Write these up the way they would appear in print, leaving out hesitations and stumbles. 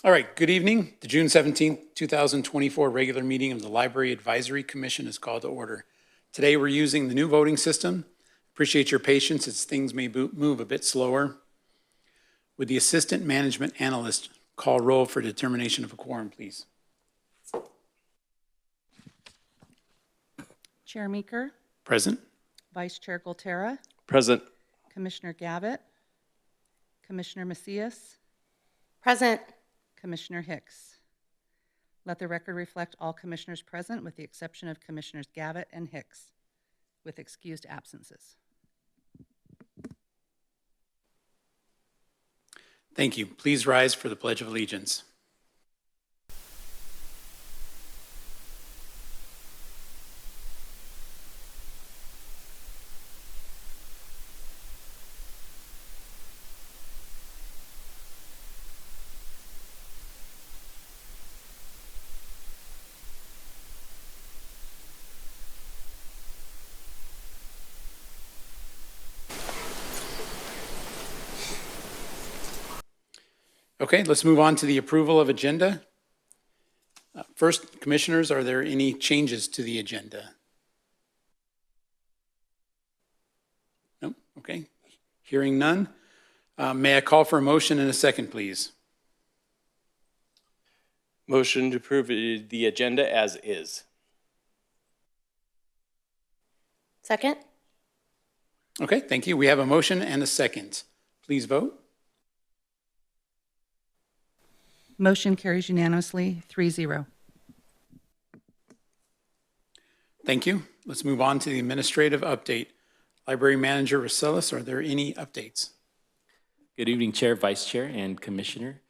All right, good evening. The June 17th, 2024 regular meeting of the Library Advisory Commission is called to order. Today we're using the new voting system. Appreciate your patience as things may move a bit slower. Would the Assistant Management Analyst call roll for determination of a quorum, please? Chair Meeker, Present. Vice Chair Golterra, Present. Commissioner Gavitt, Commissioner Macias, Present. Commissioner Hicks. Let the record reflect all commissioners present with the exception of Commissioners Gavitt and Hicks, with excused absences. Thank you. Please rise for the Pledge of Allegiance. Okay, let's move on to the approval of agenda. First, commissioners, are there any changes to the agenda? No? Okay. Hearing none. May I call for a motion and a second, please? Motion to approve the agenda as is. Second. Okay, thank you. We have a motion and a second. Please vote. Motion carries unanimously, 3-0. Thank you. Let's move on to the administrative update. Library Manager Rosellis, are there any updates? Good evening, Chair, Vice Chair, and Commissioner.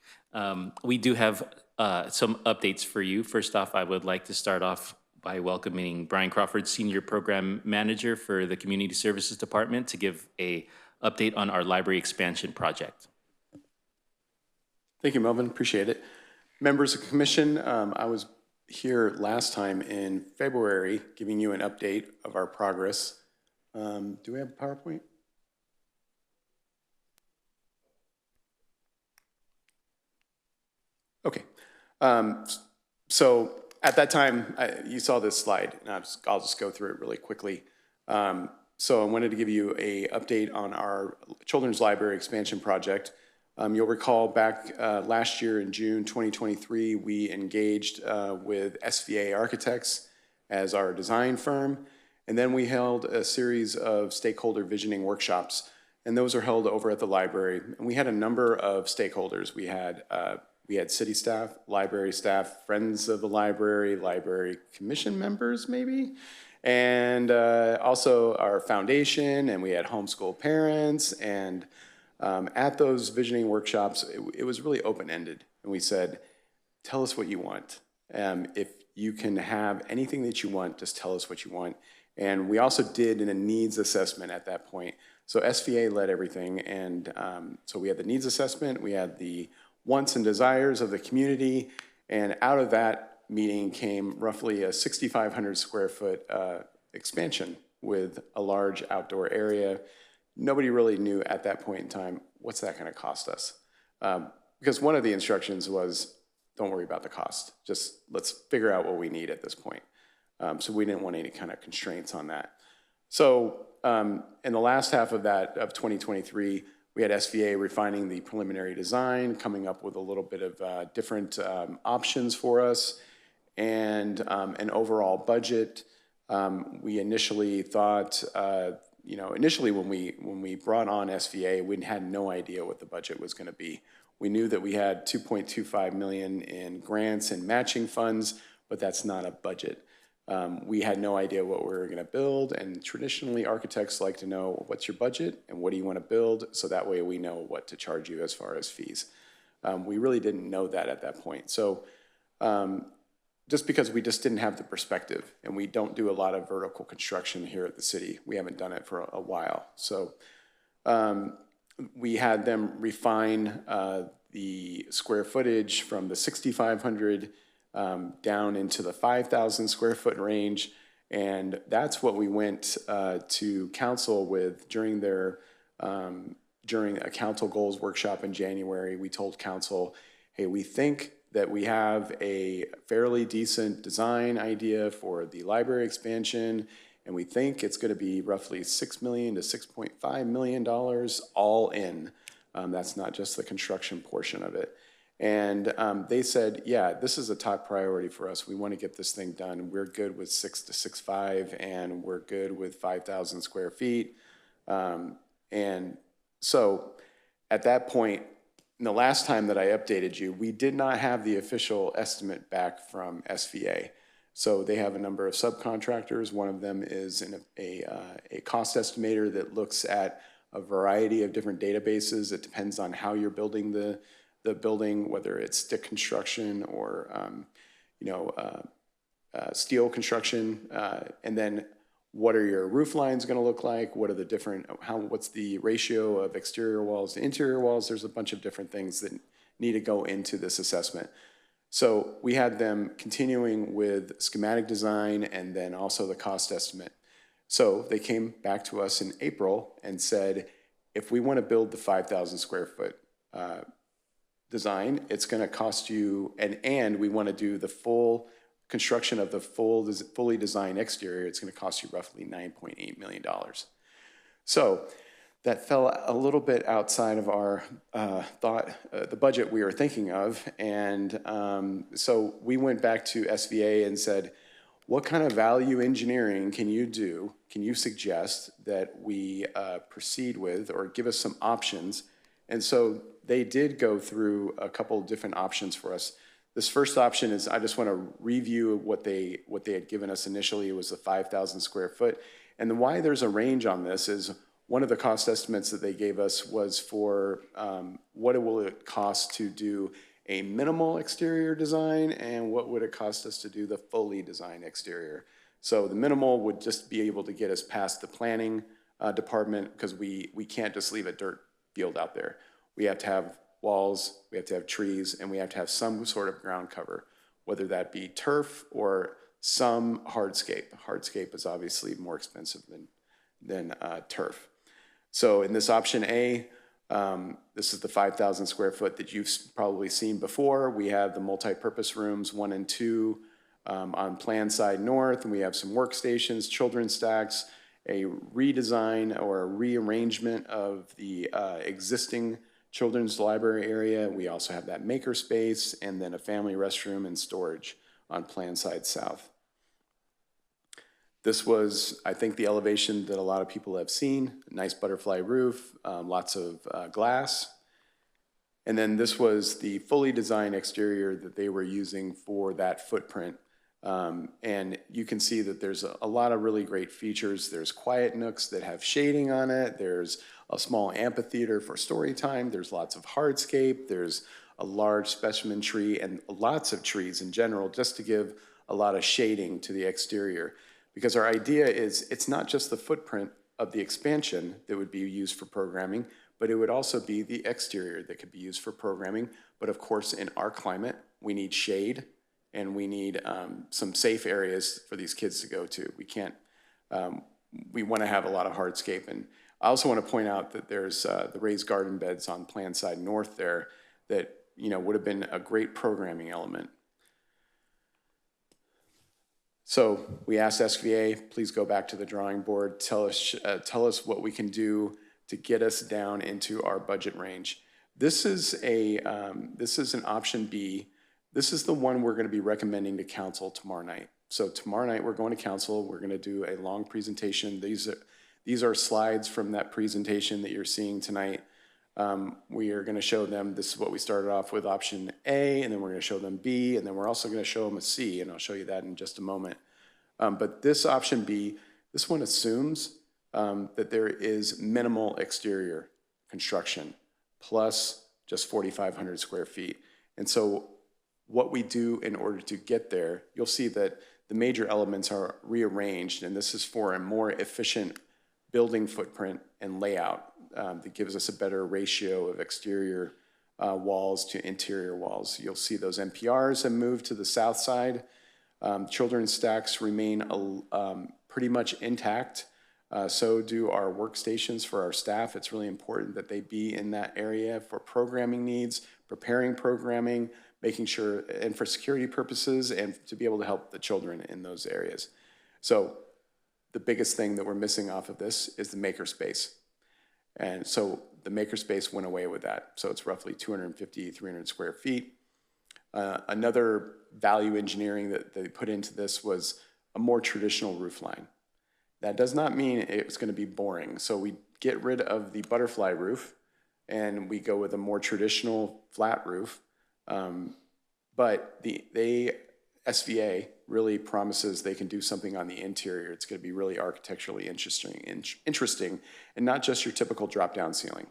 We do have some updates for you. First off, I would like to start off by welcoming Brian Crawford, Senior Program Manager for the Community Services Department, to give an update on our library expansion project. Thank you, Melvin. Appreciate it. Members of the Commission, I was here last time in February giving you an update of our progress. Do we have a PowerPoint? Okay. So at that time, you saw this slide, and I'll just go through it really quickly. So I wanted to give you an update on our Children's Library expansion project. You'll recall back last year in June 2023, we engaged with SVA Architects as our design firm, and then we held a series of stakeholder visioning workshops, and those are held over at the library. And we had a number of stakeholders. We had city staff, library staff, friends of the library commission members maybe, and also our foundation, and we had homeschool parents, and at those visioning workshops, it was really open-ended. And we said, tell us what you want. If you can have anything that you want, just tell us what you want. And we also did a needs assessment at that point. So SVA led everything. And so we had the needs assessment, we had the wants and desires of the community. And out of that meeting came roughly a 6,500 square foot expansion with a large outdoor area. Nobody really knew at that point in time, what's that going to cost us? Because one of the instructions was, don't worry about the cost. Just let's figure out what we need at this point. So we didn't want any kind of constraints on that. So in the last half of that, of 2023, we had SVA refining the preliminary design, coming up with a little bit of different options for us, and an overall budget. We initially thought, initially when we brought on SVA, we had no idea what the budget was going to be. We knew that we had $2.25 million in grants and matching funds, but that's not a budget. We had no idea what we were going to build, and traditionally architects like to know what's your budget and what do you want to build, so that way we know what to charge you as far as fees. We really didn't know that at that point. So just because we just didn't have the perspective, and we don't do a lot of vertical construction here at the city. We haven't done it for a while. So we had them refine the square footage from the 6,500 down into the 5,000 square foot range. And that's what we went to council with during a council goals workshop in January. We told council, hey, we think that we have a fairly decent design idea for the library expansion, and we think it's going to be roughly $6 million to $6.5 million all in. That's not just the construction portion of it. And they said, yeah, this is a top priority for us. We want to get this thing done. We're good with 6 to 6.5, and we're good with 5,000 square feet. And so at that point, the last time that I updated you, we did not have the official estimate back from SVA. So they have a number of subcontractors. One of them is a cost estimator that looks at a variety of different databases. It depends on how you're building the building, whether it's stick construction or steel construction, and then what are your roof lines going to look like? What are the different, what's the ratio of exterior walls to interior walls? There's a bunch of different things that need to go into this assessment. So we had them continuing with schematic design and then also the cost estimate. So they came back to us in April and said, if we want to build the 5,000 square foot design, it's going to cost you, and we want to do the full construction of the fully designed exterior, it's going to cost you roughly $9.8 million. So that fell a little bit outside of our the budget we were thinking of. And so we went back to SVA and said, what kind of value engineering can you do? Can you suggest that we proceed with, or give us some options? And so they did go through a couple of different options for us. This first option is, I just want to review what they had given us initially. It was the 5,000 square foot. And the why there's a range on this is one of the cost estimates that they gave us was for what will it cost to do a minimal exterior design, and what would it cost us to do the fully designed exterior. So the minimal would just be able to get us past the planning department, because we can't just leave a dirt field out there. We have to have walls, we have to have trees, and we have to have some sort of ground cover, whether that be turf or some hardscape. Hardscape is obviously more expensive than turf. So in this option A, this is the 5,000 square foot that you've probably seen before. We have the multi-purpose rooms 1 and 2 on plan side north, and we have some workstations, children's stacks, a redesign or a rearrangement of the existing children's library area. We also have that maker space, and then a family restroom and storage on plan side south. This was, I think, the elevation that a lot of people have seen. A nice butterfly roof, lots of glass. And then this was the fully designed exterior that they were using for that footprint. And you can see that there's a lot of really great features. There's quiet nooks that have shading on it. There's a small amphitheater for story time. There's lots of hardscape. There's a large specimen tree and lots of trees in general, just to give a lot of shading to the exterior. Because our idea is, it's not just the footprint of the expansion that would be used for programming, but it would also be the exterior that could be used for programming. But of course, in our climate, we need shade, and we need some safe areas for these kids to go to. We can't, we want to have a lot of hardscape. And I also want to point out that there's the raised garden beds on plan side north there that, you know, would have been a great programming element. So we asked SVA, please go back to the drawing board, tell us what we can do to get us down into our budget range. This is an option B. This is the one we're going to be recommending to council tomorrow night. So tomorrow night we're going to council. We're going to do a long presentation. These are slides from that presentation that you're seeing tonight. We are going to show them, this is what we started off with, option A, and then we're going to show them B, and then we're also going to show them a C, and I'll show you that in just a moment. But this option B, this one assumes that there is minimal exterior construction plus just 4,500 square feet. And so what we do in order to get there, you'll see that the major elements are rearranged, and this is for a more efficient building footprint and layout that gives us a better ratio of exterior walls to interior walls. You'll see those NPRs have moved to the south side. Children's stacks remain pretty much intact. So do our workstations for our staff. It's really important that they be in that area for programming needs, preparing programming, making sure, and for security purposes, and to be able to help the children in those areas. So the biggest thing that we're missing off of this is the makerspace. And so the makerspace went away with that. So it's roughly 250, 300 square feet. Another value engineering that they put into this was a more traditional roof line. That does not mean it's going to be boring. So we get rid of the butterfly roof and we go with a more traditional flat roof. But the SVA really promises they can do something on the interior. It's going to be really architecturally interesting, and not just your typical drop-down ceiling.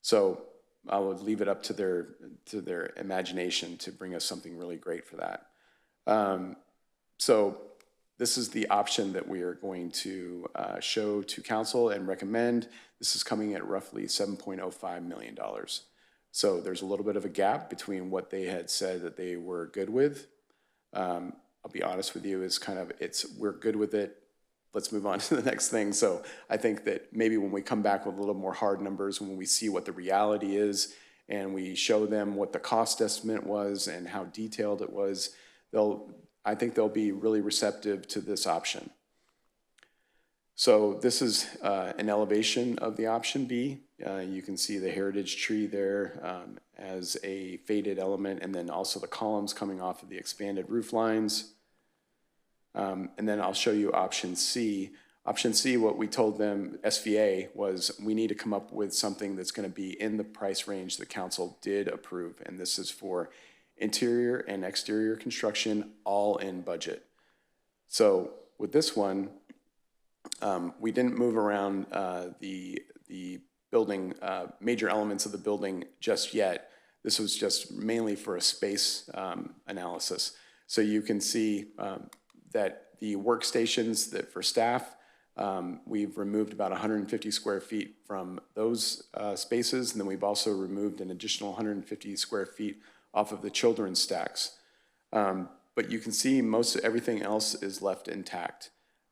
So I would leave it up to their imagination to bring us something really great for that. So this is the option that we are going to show to council and recommend. This is coming at roughly $7.05 million. So there's a little bit of a gap between what they had said that they were good with. I'll be honest with you, is kind of, we're good with it, let's move on to the next thing. So I think that maybe when we come back with a little more hard numbers, when we see what the reality is, and we show them what the cost estimate was and how detailed it was, I think they'll be really receptive to this option. So this is an elevation of the option B. You can see the heritage tree there as a faded element, and then also the columns coming off of the expanded roof lines. And then I'll show you option C. Option C, what we told them, SVA, was we need to come up with something that's going to be in the price range that council did approve, and this is for interior and exterior construction, all in budget. So with this one, we didn't move around the building, major elements of the building just yet. This was just mainly for a space analysis. So you can see that the workstations that for staff, we've removed about 150 square feet from those spaces, and then we've also removed an additional 150 square feet off of the children's stacks. But you can see most everything else is left intact.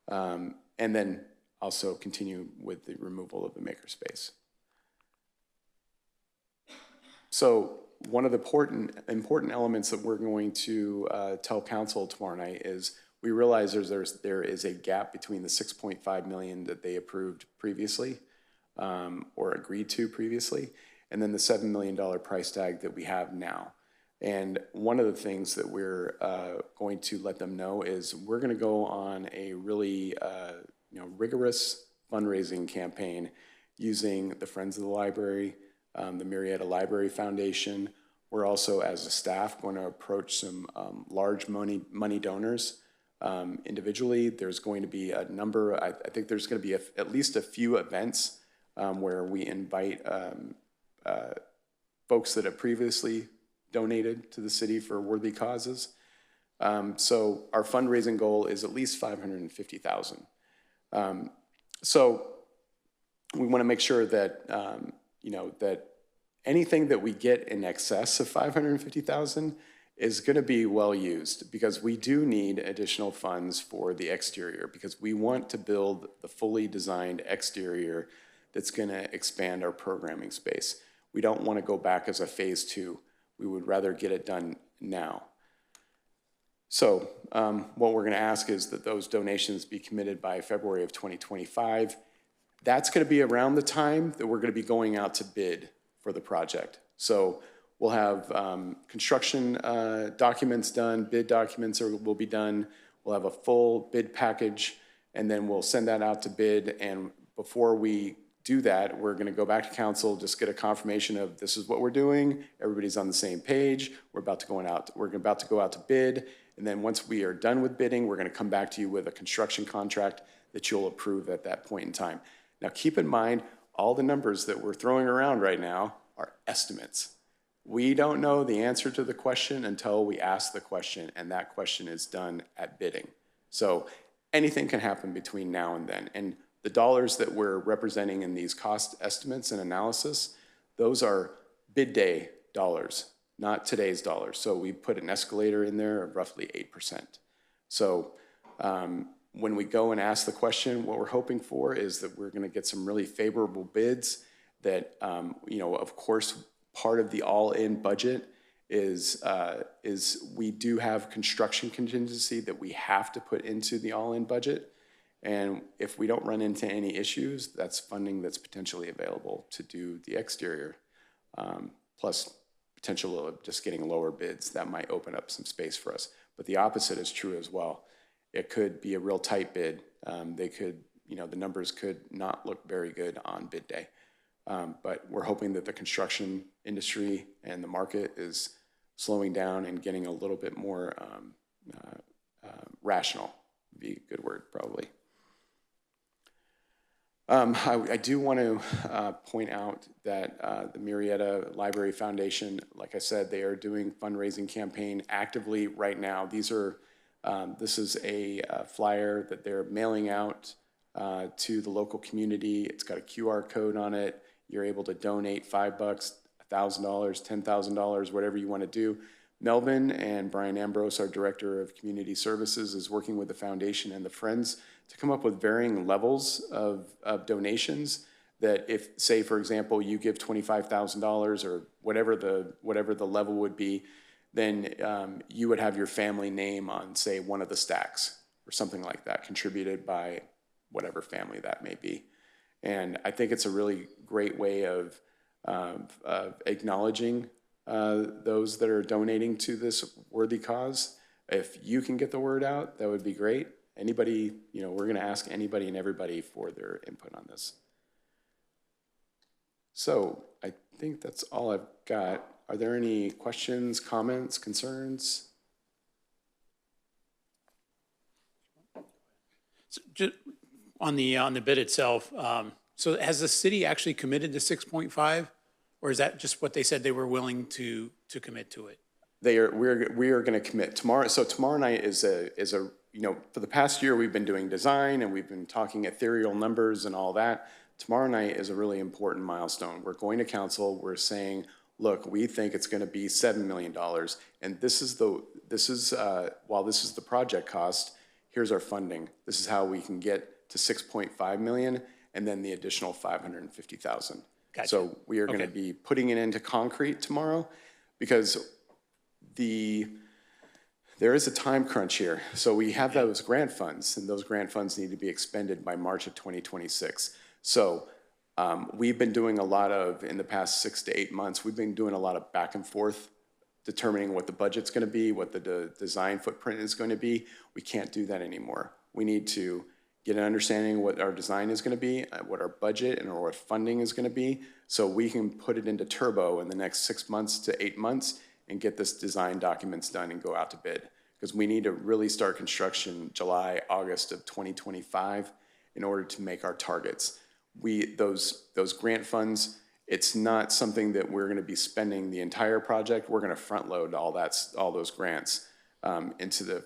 And then also continue with the removal of the makerspace. So one of the important elements that we're going to tell council tomorrow night is we realize there is a gap between the $6.5 million that they approved previously or agreed to previously, and then the $7 million price tag that we have now. And one of the things that we're going to let them know is we're going to go on a really rigorous fundraising campaign using the Friends of the Library, the Murrieta Library Foundation. We're also, as a staff, going to approach some large money donors individually. There's going to be a number, I think there's going to be at least a few events where we invite folks that have previously donated to the city for worthy causes. So our fundraising goal is at least $550,000. So we want to make sure that that anything that we get in excess of $550,000 is going to be well used, because we do need additional funds for the exterior, because we want to build the fully designed exterior that's going to expand our programming space. We don't want to go back as a phase 2. We would rather get it done now. So what we're going to ask is that those donations be committed by February of 2025. That's going to be around the time that we're going to be going out to bid for the project. So we'll have construction documents done, bid documents will be done. We'll have a full bid package, and then we'll send that out to bid. And before we do that, we're going to go back to council, just get a confirmation of this is what we're doing. Everybody's on the same page. We're about to go out to bid. And then once we are done with bidding, we're going to come back to you with a construction contract that you'll approve at that point in time. Now, keep in mind, all the numbers that we're throwing around right now are estimates. We don't know the answer to the question until we ask the question, and that question is done at bidding. So anything can happen between now and then. And the dollars that we're representing in these cost estimates and analysis, those are bid day dollars, not today's dollars. So we put an escalator in there of roughly 8%. So when we go and ask the question, what we're hoping for is that we're going to get some really favorable bids that, of course, part of the all-in budget is we do have construction contingency that we have to put into the all-in budget. And if we don't run into any issues, that's funding that's potentially available to do the exterior. Plus potential of just getting lower bids, that might open up some space for us. But the opposite is true as well. It could be a real tight bid. They could, the numbers could not look very good on bid day. But we're hoping that the construction industry and the market is slowing down and getting a little bit more rational, would be a good word probably. I do want to point out that the Murrieta Library Foundation, like I said, they are doing fundraising campaign actively right now. This is a flyer that they're mailing out to the local community. It's got a QR code on it. You're able to donate $5, $1,000, $10,000, whatever you want to do. Melvin and Brian Ambrose, our Director of Community Services, is working with the foundation and the Friends to come up with varying levels of donations that if, say, for example, you give $25,000 or whatever the level would be, then you would have your family name on, say, one of the stacks or something like that, contributed by whatever family that may be. And I think it's a really great way of acknowledging those that are donating to this worthy cause. If you can get the word out, that would be great. Anybody, we're going to ask anybody and everybody for their input on this. So I think that's all I've got. Are there any questions, comments, concerns? So just on the bid itself, so has the city actually committed to 6.5, or is that just what they said they were willing to commit to it? We are going to commit tomorrow. So tomorrow night is a for the past year we've been doing design and we've been talking ethereal numbers and all that. Tomorrow night is a really important milestone. We're going to council. We're saying, look, we think it's going to be $7 million, and while this is the project cost, here's our funding. This is how we can get to 6.5 million, and then the additional 550,000. Gotcha. So we are going to be putting it into concrete tomorrow, because there is a time crunch here. So we have those grant funds, and those grant funds need to be expended by March of 2026. So we've been doing a lot of, in the past 6 to 8 months, we've been doing a lot of back and forth, determining what the budget's going to be, what the design footprint is going to be. We can't do that anymore. We need to get an understanding of what our design is going to be, what our budget and what funding is going to be, so we can put it into turbo in the next 6 months to 8 months and get this design documents done and go out to bid. Because we need to really start construction July, August of 2025 in order to make our targets. Those grant funds, it's not something that we're going to be spending the entire project. We're going to front load all those grants into the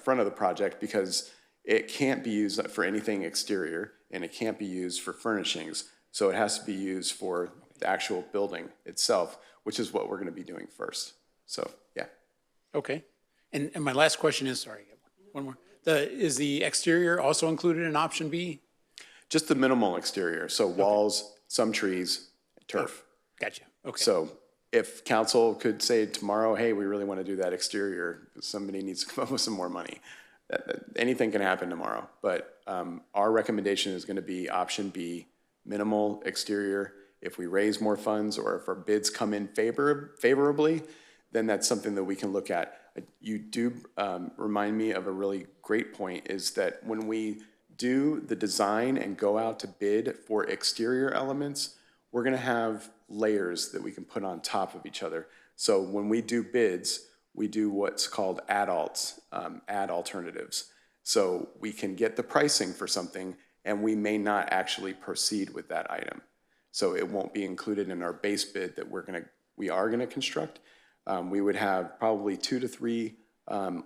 front of the project, because it can't be used for anything exterior and it can't be used for furnishings. So it has to be used for the actual building itself, which is what we're going to be doing first. So, yeah. Okay. And my last question is, sorry, one more. Is the exterior also included in option B? Just the minimal exterior. So walls, some trees, turf. Gotcha. Okay. So if council could say tomorrow, hey, we really want to do that exterior, somebody needs to come up with some more money. Anything can happen tomorrow. But our recommendation is going to be option B, minimal exterior. If we raise more funds or if our bids come in favorably, then that's something that we can look at. You do remind me of a really great point, is that when we do the design and go out to bid for exterior elements, we're going to have layers that we can put on top of each other. So when we do bids, we do what's called add alternatives. So we can get the pricing for something and we may not actually proceed with that item. So it won't be included in our base bid that we are gonna construct. We would have probably 2 to 3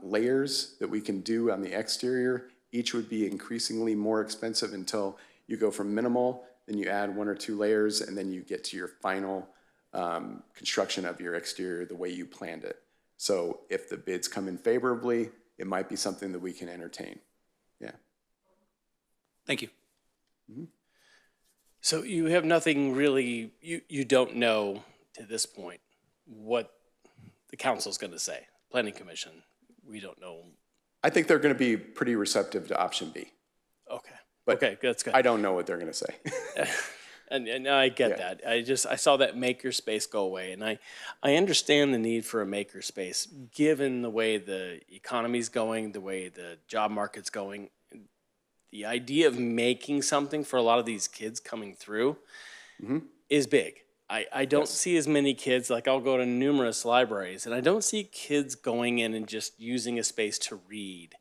layers that we can do on the exterior. Each would be increasingly more expensive until you go from minimal, then you add 1 or 2 layers, and then you get to your final construction of your exterior the way you planned it. So if the bids come in favorably, it might be something that we can entertain. Yeah. Thank you. So you have nothing really, you don't know to this point, what the council's going to say. Planning Commission, we don't know. I think they're going to be pretty receptive to option B. Okay. But Okay, that's good. I don't know what they're going to say. And I get that. I saw that maker space go away, and I understand the need for a maker space given the way the economy's going, the way the job market's going. The idea of making something for a lot of these kids coming through is big. I don't see as many kids, like I'll go to numerous libraries, and I don't see kids going in and just using a space to read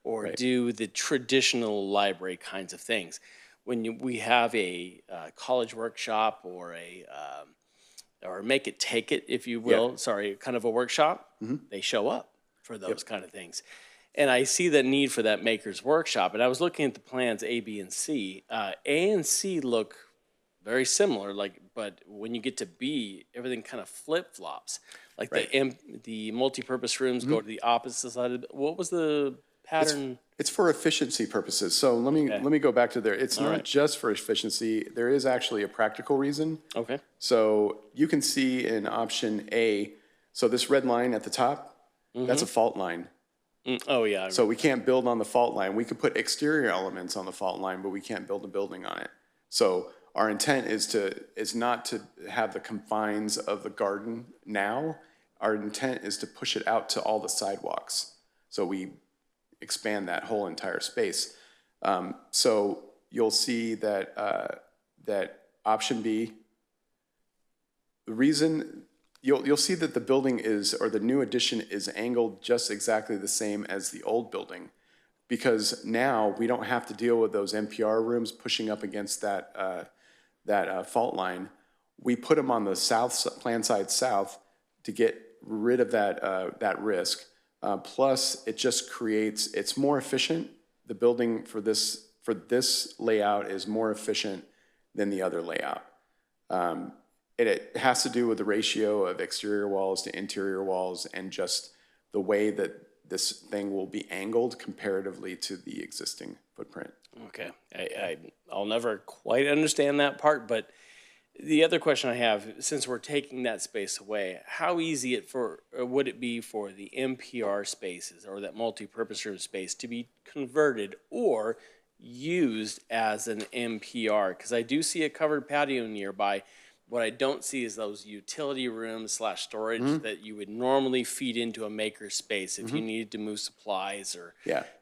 or do the traditional library kinds of things. When we have a college workshop or or make it take it, if you will, kind of a workshop, they show up for those kind of things. And I see the need for that maker's workshop. And I was looking at the plans A, B, and C. A and C look very similar, but when you get to B, everything kind of flip flops. Like the multi-purpose rooms go to the opposite side of what was the pattern? It's for efficiency purposes. So let me go back to there. It's not just for efficiency. There is actually a practical reason. Okay. So you can see in option A, so this red line at the top, that's a fault line. Oh, yeah. So we can't build on the fault line. We could put exterior elements on the fault line, but we can't build a building on it. So our intent is not to have the confines of the garden now. Our intent is to push it out to all the sidewalks. So we expand that whole entire space. So you'll see that that option B, the reason you'll see that the building or the new addition is angled just exactly the same as the old building, because now we don't have to deal with those NPR rooms pushing up against that fault line. We put them on the plan side south to get rid of that risk. Plus, it just it's more efficient. The building for this layout is more efficient than the other layout. It has to do with the ratio of exterior walls to interior walls and just the way that this thing will be angled comparatively to the existing footprint. Okay. I'll never quite understand that part, but the other question I have, since we're taking that space away, how easy would it be for the NPR spaces or that multi-purpose room space to be converted or used as an NPR? Because I do see a covered patio nearby. What I don't see is those utility rooms / storage that you would normally feed into a maker space if you needed to move supplies or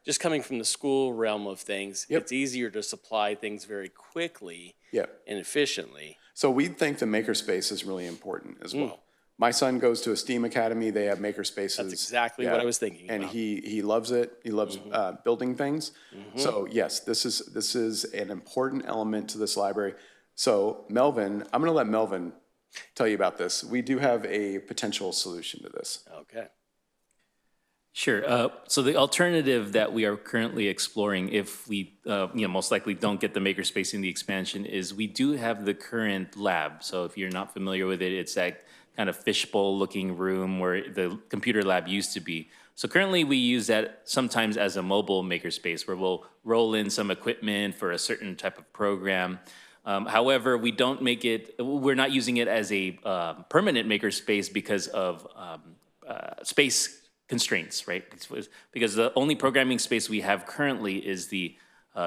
just coming from the school realm of things. It's easier to supply things very quickly and efficiently. So we think the maker space is really important as well. My son goes to a STEAM academy. They have maker spaces. That's exactly what I was thinking and about. he loves it. He loves building things. So yes, this is an important element to this library. So Melvin, I'm going to let Melvin tell you about this. We do have a potential solution to this. Okay. Sure. So the alternative that we are currently exploring, if we most likely don't get the makerspace in the expansion, is we do have the current lab. So if you're not familiar with it, it's that kind of fishbowl-looking room where the computer lab used to be. So currently we use that sometimes as a mobile makerspace where we'll roll in some equipment for a certain type of program. However, we're not using it as a permanent makerspace because of space constraints, right? Because the only programming space we have currently is the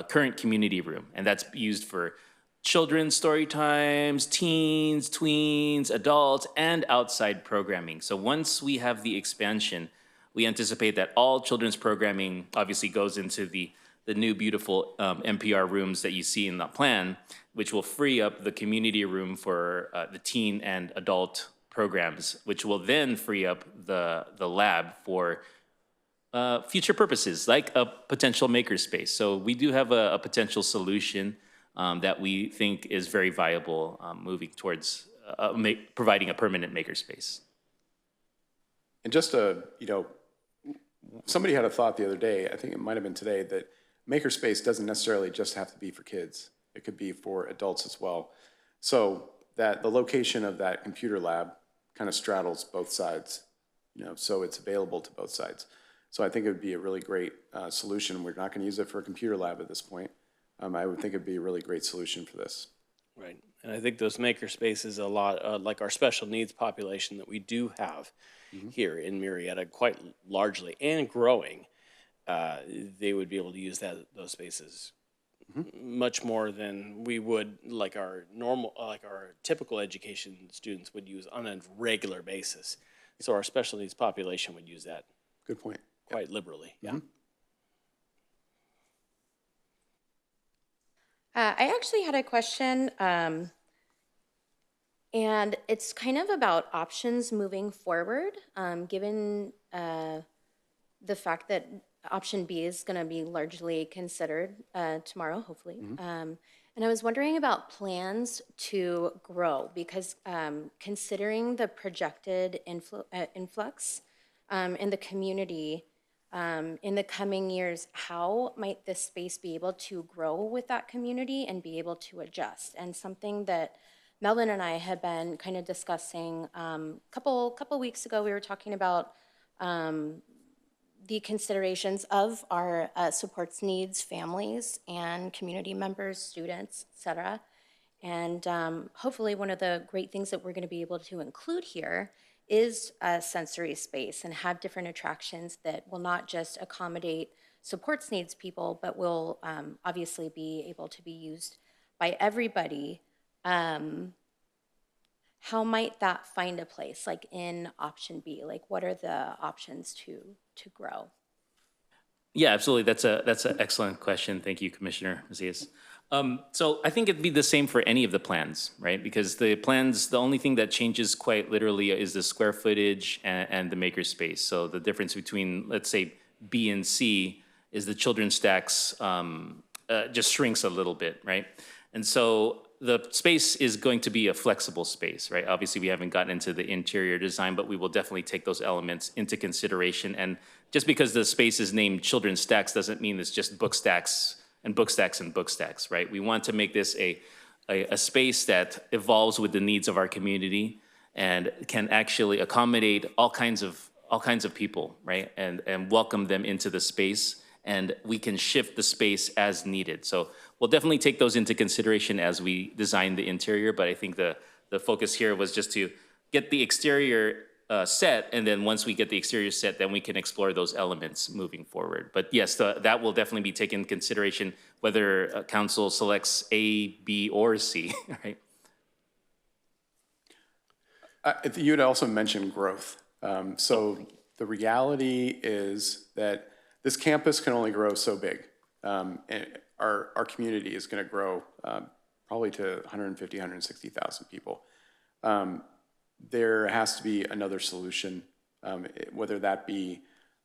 current community room, and that's used for children's story times, teens, tweens, adults, and outside programming. So once we have the expansion, we anticipate that all children's programming obviously goes into the new beautiful NPR rooms that you see in the plan, which will free up the community room for the teen and adult programs, which will then free up the lab for future purposes, like a potential makerspace. So we do have a potential solution that we think is very viable moving towards providing a permanent makerspace. And just somebody had a thought the other day, I think it might have been today, that makerspace doesn't necessarily just have to be for kids. It could be for adults as well. So that the location of that computer lab kind of straddles both sides, so it's available to both sides. So I think it would be a really great solution. We're not going to use it for a computer lab at this point. I would think it'd be a really great solution for this. Right. And I think those maker spaces a lot, like our special needs population that we do have here in Murrieta, quite largely and growing, they would be able to use those spaces much more than we would like our normal, like our typical education students would use on a regular basis. So our special needs population would use that Good point. quite liberally. Yeah. I actually had a question, and it's kind of about options moving forward, given the fact that option B is going to be largely considered tomorrow, hopefully. And I was wondering about plans to grow, because considering the projected influx in the community in the coming years, how might this space be able to grow with that community and be able to adjust? And something that Melvin and I had been kind of discussing couple weeks ago, we were talking about the considerations of our supports needs, families, and community members, students, et cetera. And hopefully one of the great things that we're going to be able to include here is a sensory space and have different attractions that will not just accommodate supports needs people, but will obviously be able to be used by everybody. How might that find a place, like in option B? Like, what are the options to grow? Yeah, absolutely. That's an excellent question. Thank you, Commissioner Macias. So I think it'd be the same for any of the plans, right? Because the plans, the only thing that changes quite literally is the square footage and the maker space. So the difference between, let's say, B and C is the children's stacks just shrinks a little bit, right? And so the space is going to be a flexible space, right? Obviously, we haven't gotten into the interior design, but we will definitely take those elements into consideration. And just because the space is named children's stacks doesn't mean it's just book stacks and book stacks and book stacks, right? We want to make this a space that evolves with the needs of our community and can actually accommodate all kinds of people, right? And welcome them into the space, and we can shift the space as needed. So we'll definitely take those into consideration as we design the interior, but I think the focus here was just to get the exterior set, and then once we get the exterior set, then we can explore those elements moving forward. But yes, that will definitely be taken into consideration whether council selects A, B, or C, right? You had also mentioned growth. So the reality is that this campus can only grow so big. And our community is going to grow probably to 150, 160,000 people. There has to be another solution, whether that be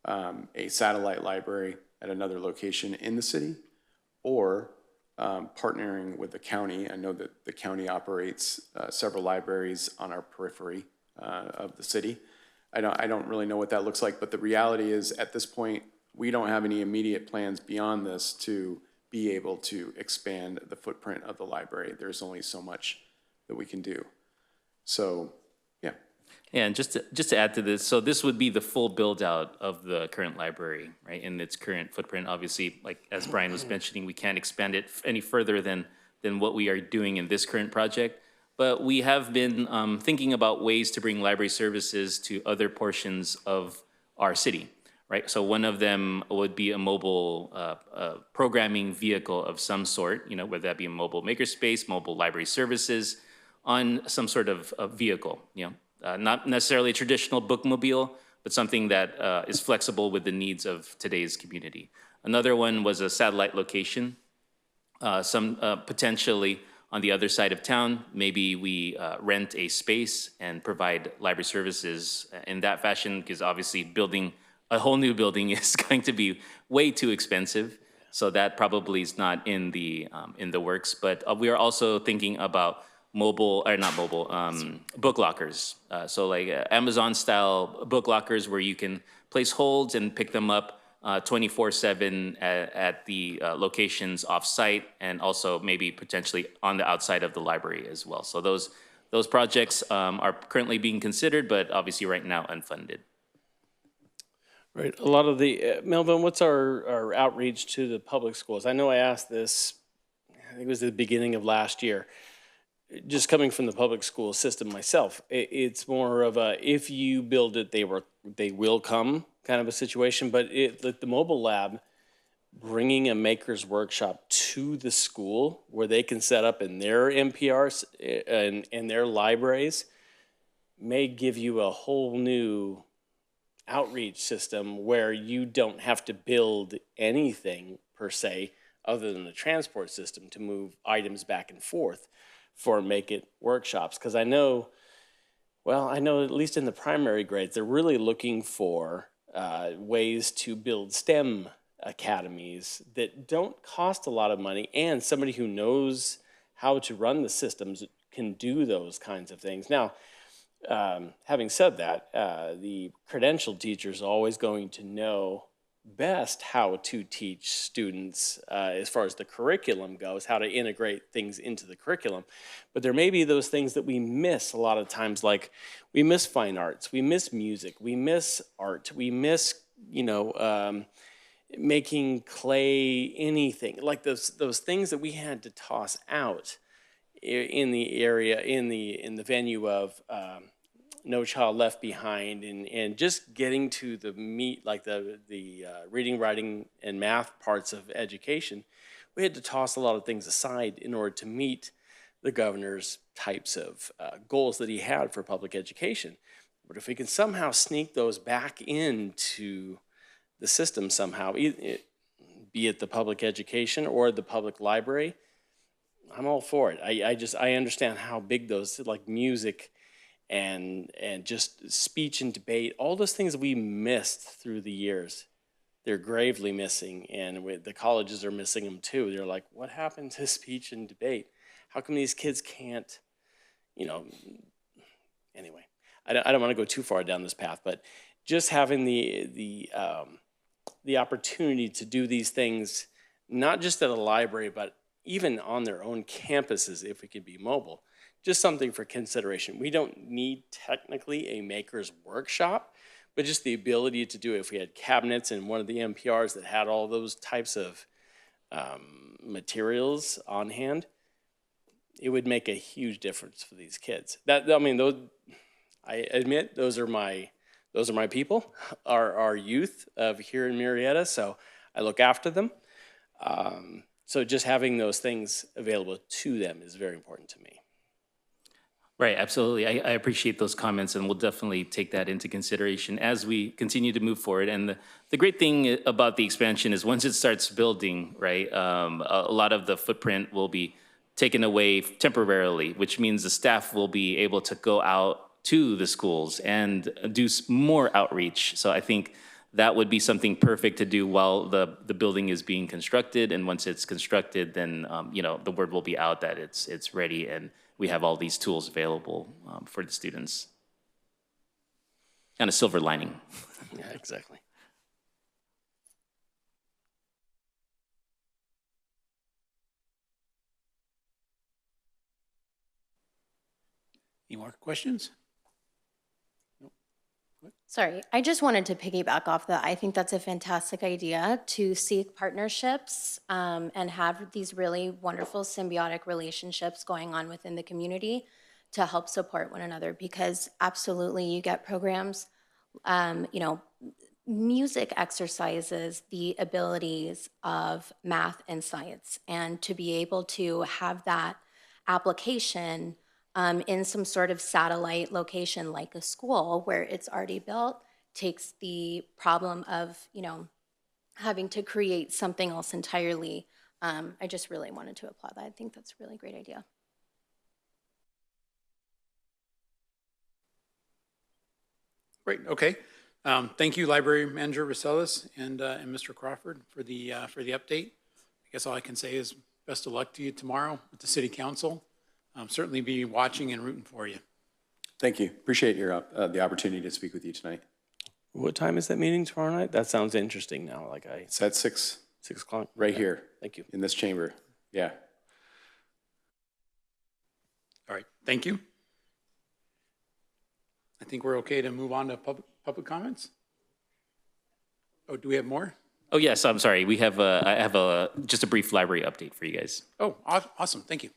a satellite library at another location in the city, or partnering with the county. I know that the county operates several libraries on our periphery of the city. I don't really know what that looks like, but the reality is at this point, we don't have any immediate plans beyond this to be able to expand the footprint of the library. There's only so much that we can do. So, yeah. Yeah, and just to add to this, so this would be the full build out of the current library, right? In its current footprint, obviously, like as Brian was mentioning, we can't expand it any further than what we are doing in this current project. But we have been thinking about ways to bring library services to other portions of our city, right? So one of them would be a mobile programming vehicle of some sort, you know, whether that be a mobile makerspace, mobile library services, on some sort of vehicle, you know. Not necessarily a traditional bookmobile, but something that is flexible with the needs of today's community. Another one was a satellite location, potentially on the other side of town. Maybe we rent a space and provide library services in that fashion, because obviously building a whole new building is going to be way too expensive. So that probably is not in the works. But we are also thinking about book lockers. So like Amazon-style book lockers where you can place holds and pick them up 24/7 at the locations off-site, and also maybe potentially on the outside of the library as well. So those projects are currently being considered, but obviously right now unfunded. Right. A lot of the, Melvin, what's our outreach to the public schools? I know I asked this, I think it was the beginning of last year. just coming from the public school system myself, it's more of a if you build it, they will come kind of a situation. But like the mobile lab, bringing a maker's workshop to the school where they can set up in their MPRs and their libraries may give you a whole new outreach system where you don't have to build anything per se other than the transport system to move items back and forth for Make It workshops. Because I know at least in the primary grades, they're really looking for ways to build STEM academies that don't cost a lot of money, and somebody who knows how to run the systems can do those kinds of things. Now, having said that, the credentialed teacher is always going to know best how to teach students as far as the curriculum goes, how to integrate things into the curriculum. But there may be those things that we miss a lot of times, like we miss fine arts, we miss music, we miss art, we miss, making clay, anything, like those things that we had to toss out in the area, in the venue of No Child Left Behind, and just getting to the meat, like the reading, writing, and math parts of education. We had to toss a lot of things aside in order to meet the governor's types of goals that he had for public education. But if we can somehow sneak those back into the system somehow, be it the public education or the public library, I'm all for it. I understand how big those, like music and just speech and debate, all those things that we missed through the years, they're gravely missing, and the colleges are missing them too. They're like, what happened to speech and debate? How come these kids can't, anyway, I don't want to go too far down this path, but just having the opportunity to do these things, not just at a library, but even on their own campuses, if we could be mobile, just something for consideration. We don't need technically a maker's workshop, but just the ability to do it. If we had cabinets in one of the MPRs that had all those types of materials on hand, it would make a huge difference for these kids. I admit those are my people, our youth of here in Murrieta, so I look after them. So just having those things available to them is very important to me. Right, absolutely. I appreciate those comments, and we'll definitely take that into consideration as we continue to move forward. And the great thing about the expansion is once it starts building, right, a lot of the footprint will be taken away temporarily, which means the staff will be able to go out to the schools and do more outreach. So I think that would be something perfect to do while the building is being constructed. And once it's constructed, then the word will be out that it's ready and we have all these tools available for the students. Kind of silver lining. Yeah, exactly. Any more questions? Sorry, I just wanted to piggyback off that. I think that's a fantastic idea to seek partnerships and have these really wonderful symbiotic relationships going on within the community to help support one another, because absolutely you get programs, music exercises the abilities of math and science, and to be able to have that application in some sort of satellite location like a school where it's already built takes the problem of, having to create something else entirely. I just really wanted to applaud that. I think that's a really great idea. Great, okay. Thank you, Library Manager Rosellas and Mr. Crawford for the update. I guess all I can say is best of luck to you tomorrow with the City Council. Certainly be watching and rooting for you. Thank you. Appreciate your the opportunity to speak with you tonight. What time is that meeting tomorrow night? That sounds interesting now. It's at 6 o'clock. right Okay. here. Thank you. In this chamber. Yeah. All right, thank you. I think we're okay to move on to public comments. Oh, do we have more? Oh, yes, I'm sorry. I have just a brief library update for you guys. Oh, awesome, thank you.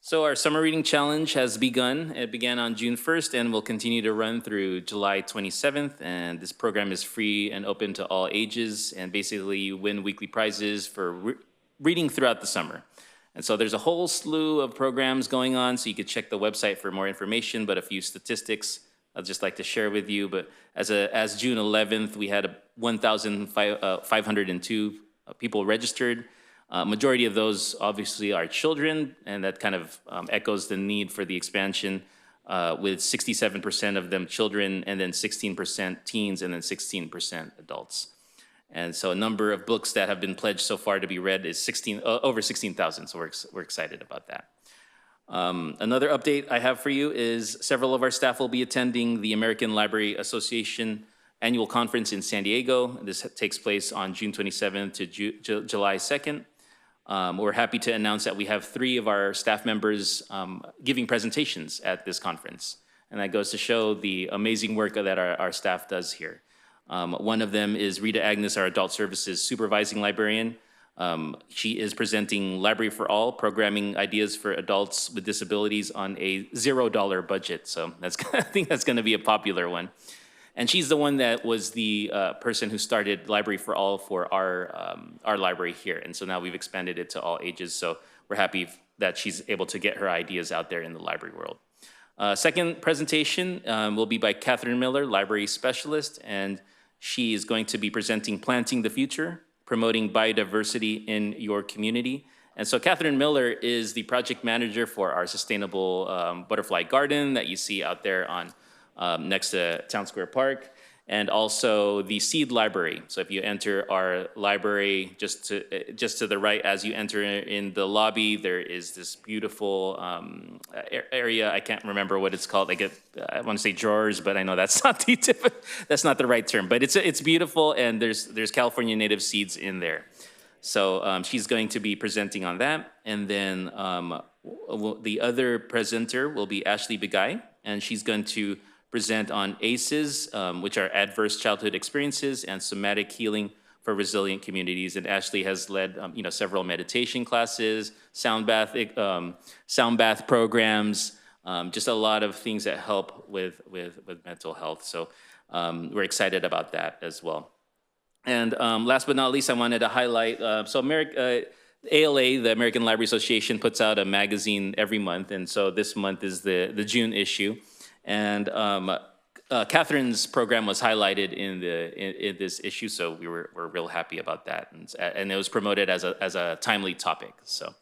So our summer reading challenge has begun. It began on June 1st and will continue to run through July 27th. And this program is free and open to all ages. And basically, you win weekly prizes for reading throughout the summer. And so there's a whole slew of programs going on, so you could check the website for more information, but a few statistics I'd just like to share with you. But as June 11th, we had 1,502 people registered. Majority of those obviously are children, and that kind of echoes the need for the expansion, with 67% of them children, and then 16% teens, and then 16% adults. And so a number of books that have been pledged so far to be read is over 16,000, so we're excited about that. Another update I have for you is several of our staff will be attending the American Library Association Annual Conference in San Diego. This takes place on June 27th to July 2nd. We're happy to announce that we have 3 of our staff members giving presentations at this conference. And that goes to show the amazing work that our staff does here. One of them is Rita Agnes, our Adult Services Supervising Librarian. She is presenting Library for All, programming ideas for adults with disabilities on a $0 budget. So I think that's gonna be a popular one. And she's the one that was the person who started Library for All for our library here. And so now we've expanded it to all ages. So we're happy that she's able to get her ideas out there in the library world. Second presentation will be by Catherine Miller, Library Specialist, and she is going to be presenting Planting the Future, Promoting Biodiversity in Your Community. And so Catherine Miller is the project manager for our sustainable butterfly garden that you see out there on next to Town Square Park, and also the seed library. So if you enter our library, just to the right as you enter in the lobby, there is this beautiful area. I can't remember what it's called. I want to say drawers, but I know that's not the right term. But it's beautiful, and there's California native seeds in there. So she's going to be presenting on that, and then the other presenter will be Ashley Begay, and she's going to present on ACEs, which are Adverse Childhood Experiences, and Somatic Healing for Resilient Communities. And Ashley has led several meditation classes, sound bath programs, just a lot of things that help with mental health. So we're excited about that as well. And last but not least, I wanted to highlight, ALA, the American Library Association, puts out a magazine every month, and so this month is the June issue. And Catherine's program was highlighted in this issue, so we're real happy about that, and it was promoted as a timely topic. So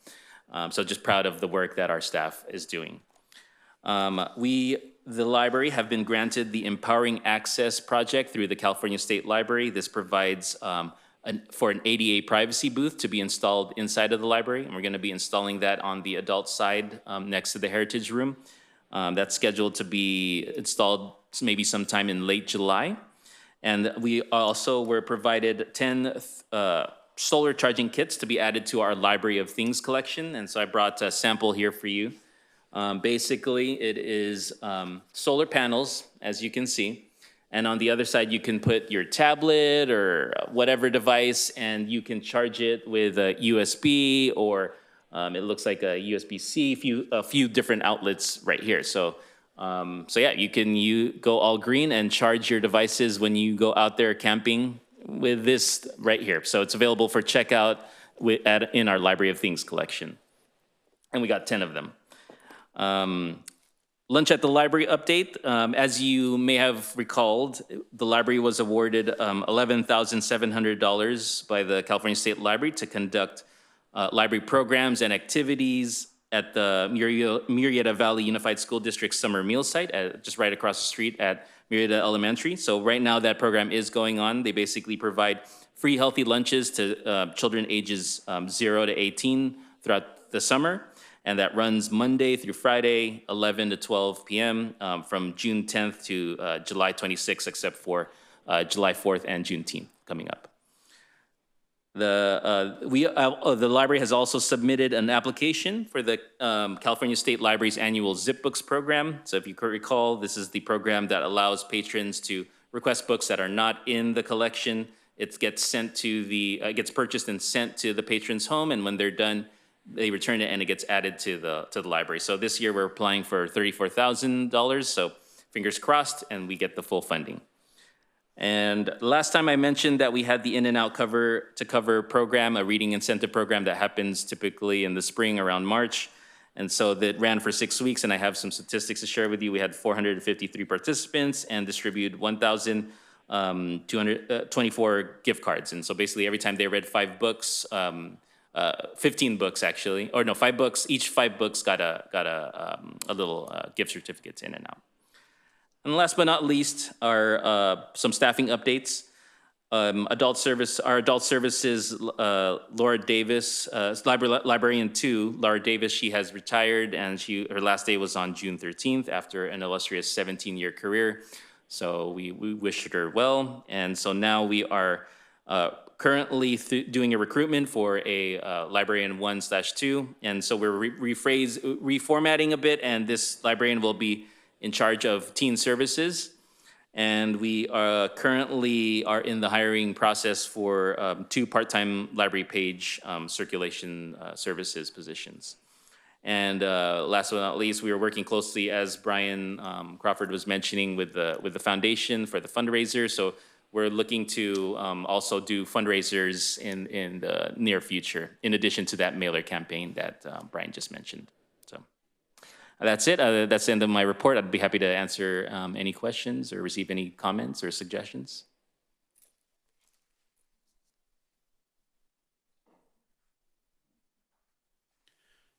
just proud of the work that our staff is doing. The library have been granted the Empowering Access project through the California State Library. This provides for an ADA privacy booth to be installed inside of the library, and we're going to be installing that on the adult side next to the Heritage Room. That's scheduled to be installed maybe sometime in late July. And we also were provided 10 solar charging kits to be added to our Library of Things collection. And so I brought a sample here for you. Basically, it is solar panels, as you can see. And on the other side, you can put your tablet or whatever device, and you can charge it with a USB or it looks like a USB-C, a few different outlets right here. So yeah, you go all green and charge your devices when you go out there camping with this right here. So it's available for checkout in our Library of Things collection. And we got 10 of them. Lunch at the Library update. As you may have recalled, the library was awarded $11,700 by the California State Library to conduct library programs and activities at the Murrieta Valley Unified School District summer meal site, just right across the street at Murrieta Elementary. So right now that program is going on. They basically provide free healthy lunches to children ages 0 to 18 throughout the summer. And that runs Monday through Friday, 11 to 12 p.m. From June 10th to July 26th, except for July 4th and Juneteenth coming up. The library has also submitted an application for the California State Library's annual Zip Books program. So if you could recall, this is the program that allows patrons to request books that are not in the collection. It gets purchased and sent to the patron's home, and when they're done, they return it and it gets added to the library. So this year we're applying for $34,000. So fingers crossed, and we get the full funding. And last time I mentioned that we had the In and Out Cover to Cover program, a reading incentive program that happens typically in the spring around March. And so that ran for 6 weeks, and I have some statistics to share with you. We had 453 participants and distributed 1,224 gift cards. And so basically every time they read 5 books, 15 books actually, or no, 5 books, each 5 books got a little gift certificate to In and Out. And last but not least are some staffing updates. Our adult services, Laura Davis, librarian 2, Laura Davis, she has retired, and her last day was on June 13th after an illustrious 17-year career. So we wish her well. And so now we are currently doing a recruitment for a librarian 1/2. And so we're reformatting a bit, and this librarian will be in charge of teen services. And we currently are in the hiring process for 2 part-time library page circulation services positions. And last but not least, we are working closely, as Brian Crawford was mentioning, with the foundation for the fundraiser. So we're looking to also do fundraisers in the near future, in addition to that mailer campaign that Brian just mentioned. So that's it. That's the end of my report. I'd be happy to answer any questions or receive any comments or suggestions.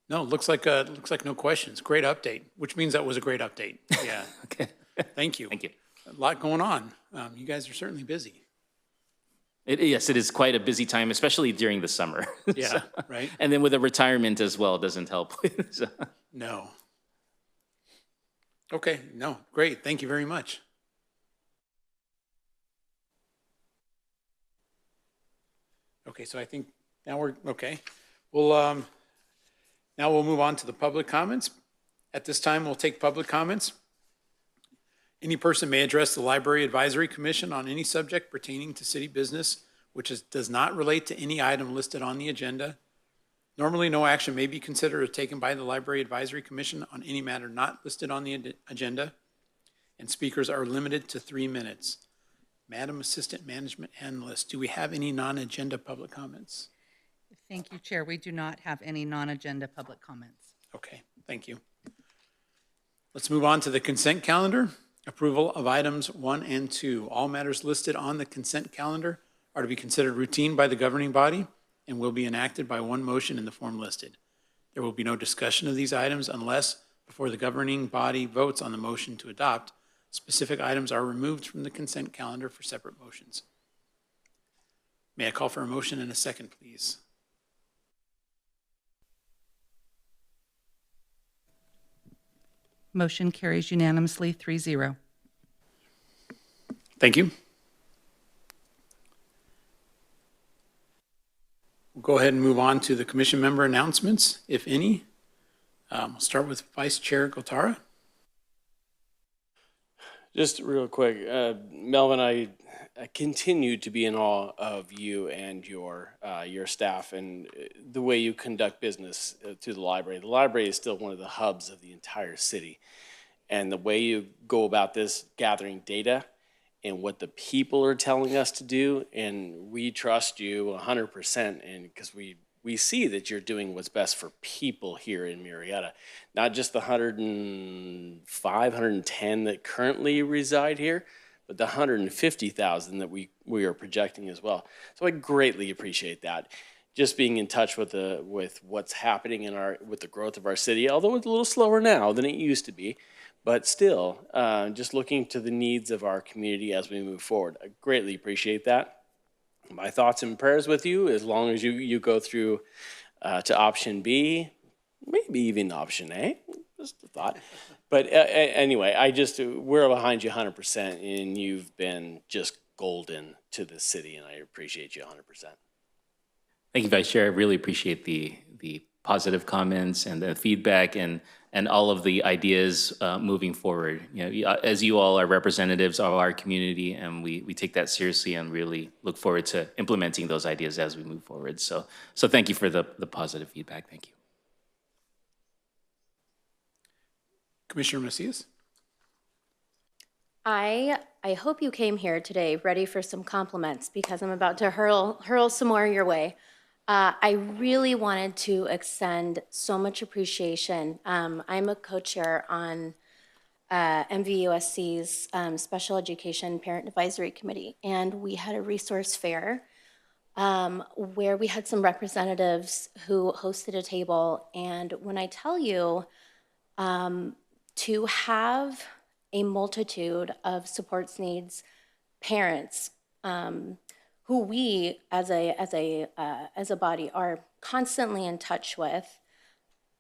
No, looks like no questions. Great update, which means that was a great update. Yeah. Okay. Thank you. Thank you. A lot going on. You guys are certainly busy. Yes, it is quite a busy time, especially during the summer. Yeah, right? And then with a retirement as well, doesn't help. So. No. Okay, no, great. Thank you very much. Okay, so I think now we're, okay. Now we'll move on to the public comments. At this time, we'll take public comments. Any person may address the Library Advisory Commission on any subject pertaining to city business which does not relate to any item listed on the agenda. Normally, no action may be considered or taken by the Library Advisory Commission on any matter not listed on the agenda, and speakers are limited to 3 minutes. Madam Assistant Management Analyst, do we have any non-agenda public comments? Thank you, Chair. We do not have any non-agenda public comments. Okay, thank you. Let's move on to the consent calendar. Approval of items 1 and 2. All matters listed on the consent calendar are to be considered routine by the governing body and will be enacted by one motion in the form listed. There will be no discussion of these items unless, before the governing body votes on the motion to adopt, specific items are removed from the consent calendar for separate motions. May I call for a motion and a second, please? Motion carries unanimously 3-0. Thank you. We'll go ahead and move on to the commission member announcements, if any. We'll start with Vice Chair Gotara. Just real quick, Melvin, I continue to be in awe of you and your staff and the way you conduct business through the library. The library is still one of the hubs of the entire city. And the way you go about this, gathering data and what the people are telling us to do, and we trust you 100%, and because we see that you're doing what's best for people here in Murrieta, not just the 105, 110 that currently reside here, but the 150,000 that we are projecting as well. So I greatly appreciate that. Just being in touch with what's happening with the growth of our city, although it's a little slower now than it used to be, but still, just looking to the needs of our community as we move forward. I greatly appreciate that. My thoughts and prayers with you as long as you go through to option B, maybe even option A, just a thought. But anyway, we're behind you 100%, and you've been just golden to the city, and I appreciate you 100%. Thank you, Vice Chair. I really appreciate the positive comments and the feedback and all of the ideas moving forward. You know, as you all are representatives of our community, and we take that seriously and really look forward to implementing those ideas as we move forward. So thank you for the positive feedback. Thank you. Commissioner Macias? I hope you came here today ready for some compliments because I'm about to hurl some more your way. I really wanted to extend so much appreciation. I'm a co-chair on MVUSC's Special Education Parent Advisory Committee, and we had a resource fair where we had some representatives who hosted a table. And when I tell you to have a multitude of supports needs parents who we as a body are constantly in touch with,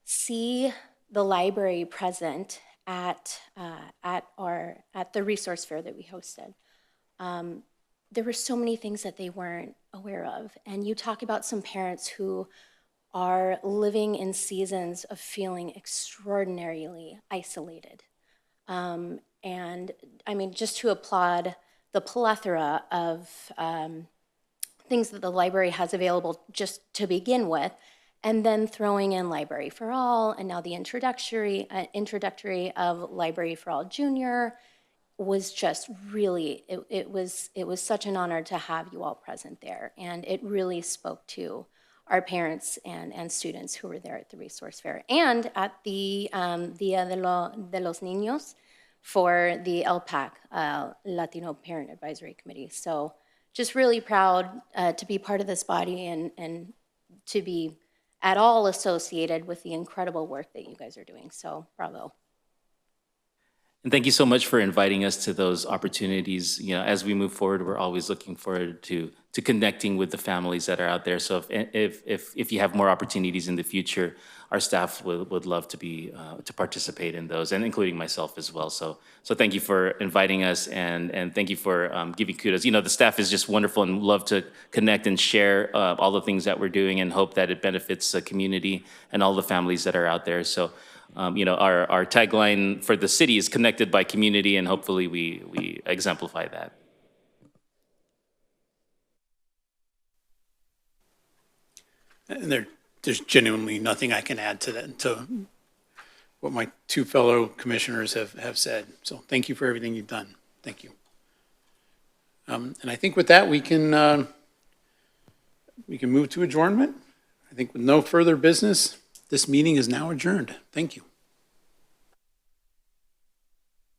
see the library present at the resource fair that we hosted. There were so many things that they weren't aware of. And you talk about some parents who are living in seasons of feeling extraordinarily isolated. And I mean, just to applaud the plethora of things that the library has available just to begin with, and then throwing in Library for All, and now the introductory of Library for All Junior was just really, it was such an honor to have you all present there. And it really spoke to our parents and students who were there at the resource fair and at the Dia de los Niños for the LPAC, Latino Parent Advisory Committee. So just really proud to be part of this body and to be at all associated with the incredible work that you guys are doing. So bravo. And thank you so much for inviting us to those opportunities. You know, as we move forward, we're always looking forward to connecting with the families that are out there. So if you have more opportunities in the future, our staff would love to be to participate in those, and including myself as well. So thank you for inviting us, and thank you for giving kudos. You know, the staff is just wonderful and love to connect and share all the things that we're doing, and hope that it benefits the community and all the families that are out there. So. You know, our tagline for the city is connected by community, and hopefully we exemplify that. And there's genuinely nothing I can add to that, to what my two fellow commissioners have said. So thank you for everything you've done. Thank you. And I think with that, we can move to adjournment. I think with no further business, this meeting is now adjourned. Thank you.